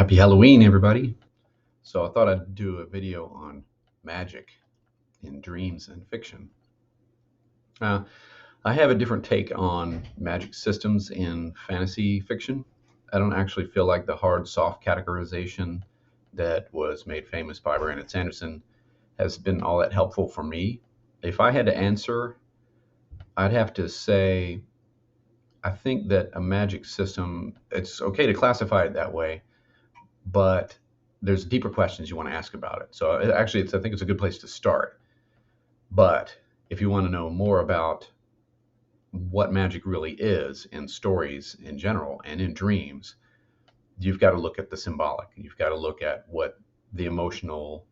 Happy Halloween, everybody. So I thought I'd do a video on magic in dreams and fiction. Uh, I have a different take on magic systems in fantasy fiction. I don't actually feel like the hard, soft categorization that was made famous by Brandon Sanderson has been all that helpful for me. If I had to answer, I'd have to say I think that a magic system, it's okay to classify it that way, but there's deeper questions you want to ask about it. So actually, I think it's a good place to start. But if you want to know more about what magic really is in stories in general and in dreams, you've got to look at the symbolic. You've got to look at what the emotional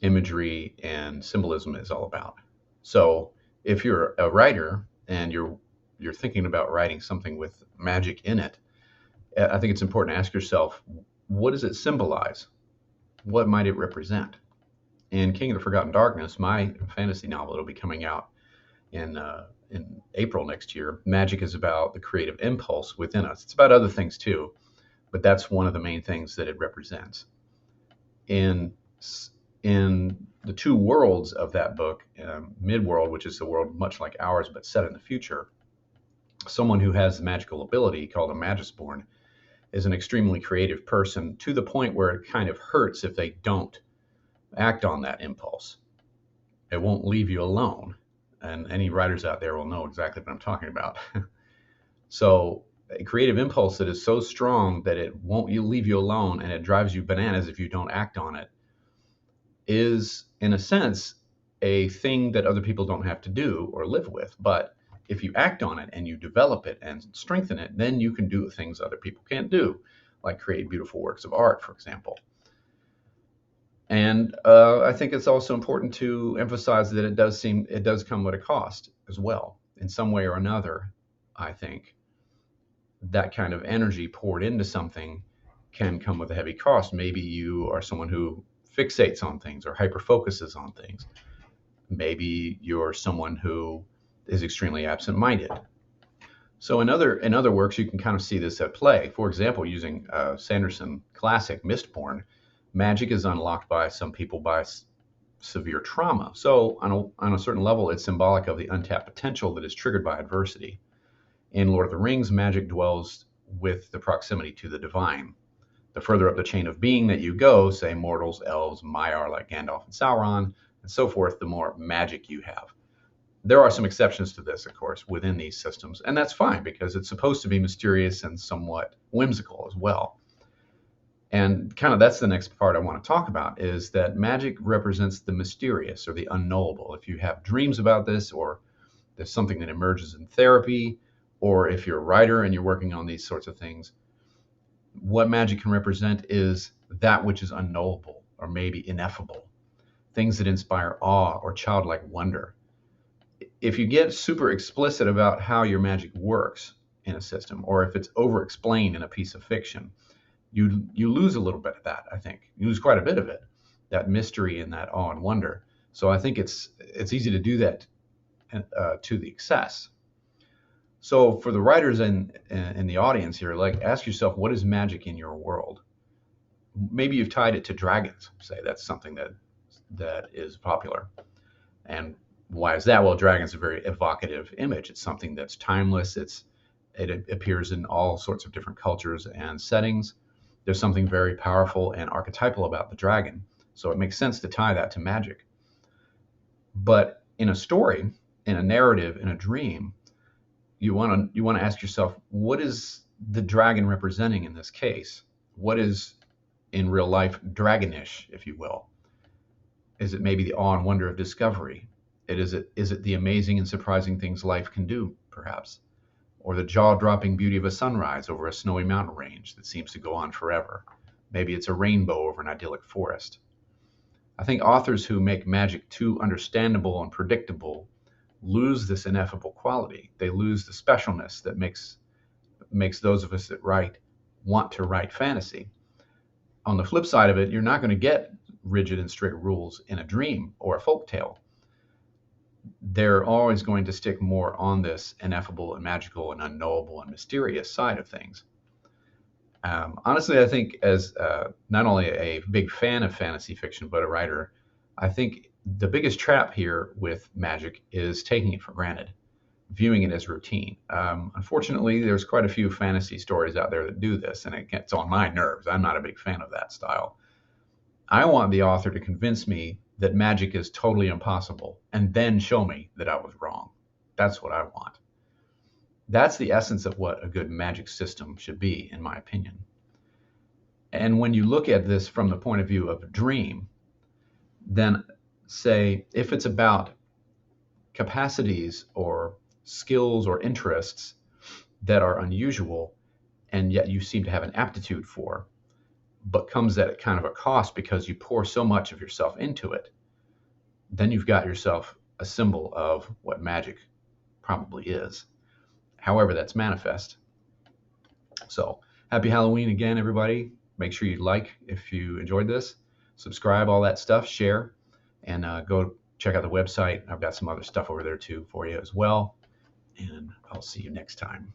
imagery and symbolism is all about. So if you're a writer and you're thinking about writing something with magic in it, I think it's important to ask yourself, what does it symbolize? What might it represent? In King of the Forgotten Darkness, my fantasy novel, it'll be coming out in April next year. Magic is about the creative impulse within us. It's about other things too, but that's one of the main things that it represents. In the two worlds of that book, Midworld, which is a world much like ours but set in the future, someone who has a magical ability called a Magisborn is an extremely creative person to the point where it kind of hurts if they don't act on that impulse. It won't leave you alone. And any writers out there will know exactly what I'm talking about. So a creative impulse that is so strong that it won't leave you alone and it drives you bananas if you don't act on it is, in a sense, a thing that other people don't have to do or live with. But if you act on it and you develop it and strengthen it, then you can do things other people can't do, like create beautiful works of art, for example. And I think it's also important to emphasize that it does come at a cost as well, in some way or another. I think that kind of energy poured into something can come with a heavy cost. Maybe you are someone who fixates on things or hyper focuses on things. Maybe you're someone who is extremely absent-minded. So in other works, you can kind of see this at play. For example, using Sanderson classic Mistborn, magic is unlocked by some people by severe trauma. So on a certain level, it's symbolic of the untapped potential that is triggered by adversity. In Lord of the Rings, magic dwells with the proximity to the divine. The further up the chain of being that you go, say mortals, elves, Maiar like Gandalf and Sauron, and so forth, the more magic you have. There are some exceptions to this, of course, within these systems, and that's fine because it's supposed to be mysterious and somewhat whimsical as well. And kind of that's the next part I want to talk about, is that magic represents the mysterious or the unknowable. If you have dreams about this, or there's something that emerges in therapy, or if you're a writer and you're working on these sorts of things, what magic can represent is that which is unknowable or maybe ineffable, things that inspire awe or childlike wonder. If you get super explicit about how your magic works in a system, or if it's over-explained in a piece of fiction, you lose a little bit of that. I think you lose quite a bit of it, that mystery and that awe and wonder. So I think it's easy to do that to the excess. So for the writers in the audience here, like, ask yourself, what is magic in your world? Maybe you've tied it to dragons. Say that's something that is popular. And why is that? Well, dragon's a very evocative image. It's something that's timeless. It appears in all sorts of different cultures and settings. There's something very powerful and archetypal about the dragon. So it makes sense to tie that to magic. But in a story, in a narrative, in a dream, you want to ask yourself, what is the dragon representing in this case? What is in real life dragonish, if you will? Is it maybe the awe and wonder of discovery? Is it the amazing and surprising things life can do, perhaps? Or the jaw-dropping beauty of a sunrise over a snowy mountain range that seems to go on forever? Maybe it's a rainbow over an idyllic forest. I think authors who make magic too understandable and predictable lose this ineffable quality. They lose the specialness that makes those of us that write want to write fantasy. On the flip side of it, you're not going to get rigid and strict rules in a dream or a folk tale. They're always going to stick more on this ineffable and magical and unknowable and mysterious side of things. Honestly, I think as not only a big fan of fantasy fiction, but a writer, I think the biggest trap here with magic is taking it for granted, viewing it as routine. Unfortunately, there's quite a few fantasy stories out there that do this, and it gets on my nerves. I'm not a big fan of that style. I want the author to convince me that magic is totally impossible and then show me that I was wrong. That's what I want. That's the essence of what a good magic system should be, in my opinion. And when you look at this from the point of view of a dream, then say if it's about capacities or skills or interests that are unusual and yet you seem to have an aptitude for, but comes at kind of a cost because you pour so much of yourself into it, then you've got yourself a symbol of what magic probably is, however that's manifest. So happy Halloween again, everybody. Make sure you like if you enjoyed this, subscribe, all that stuff, share, and go check out the website. I've got some other stuff over there too for you as well. And I'll see you next time.